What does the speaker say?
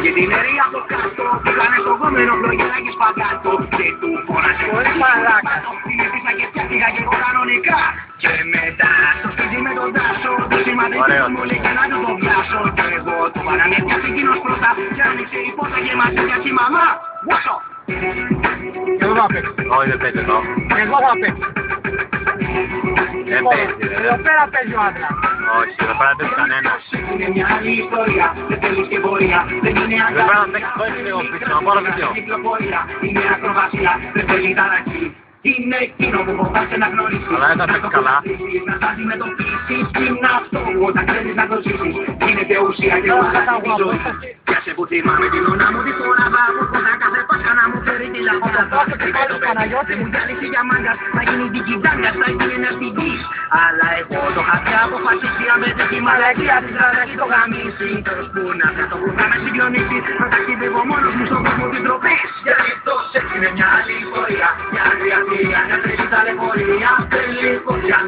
Και την αιρή από κάτω πήγανε στο γόμενο φλογέρα και σπαγκάτο. Και του φώνασε πολύ μαλάκα. Συνήθισα και φτιάχτηκα και εγώ κανονικά. Και μετά στο σπίτι με τον Τάσο του σημαντικό μου λέει και να του τον πιάσω. Και εγώ του παράνε πιάσει εκείνος πρώτα. Και άνοιξε η πόρτα και μας έπιασε η μαμά. Βάσο! Εγώ θα παίξω. Όχι, δεν παίζει εδώ. Εγώ θα παίξω. Δεν παίζει, ρε. Εδώ πέρα παίζει ο άντρας. Όχι, εδώ πέρα δεν παίζει κανένας. Είναι μια άλλη ιστορία, δεν θέλεις και πορεία. Δεν είναι Εδώ πέρα να παίξεις χωρίς λίγο πίσω, να πάρω βίντεο. Είναι ακροβασία, δεν θέλει ταραχή. Είναι εκείνο που φοβάσαι να γνωρίσεις. Αλλά δεν θα παίξει καλά. Να τα αντιμετωπίσεις, είναι αυτό που όταν ξέρεις να το ζήσεις. Είναι και ουσία και ουσία στη ζωή. Πιάσε που θυμάμαι την ώνα μου τη φορά βάβω. Κοντά κάθε Πάσχα να μου φέρει τη λαχότα. Δεν μου διάλυσε για μάγκας, θα γίνει την κοιτάγκας, θα γίνει ένας πηγής. Αλλά εγώ το είχα πια αποφασίσει, αν δεν έχει μαλακία της τραδάκι το γαμίσει. Τέλος που να κάτω που θα με συγκλονίσει, θα ταξιδεύω μόνος μου στον κόσμο της ντροπής. Γιατί τόσο είναι μια άλλη ιστορία, μια άλλη μια τρίτη ταλαιπωρία. Θέλει φωτιά,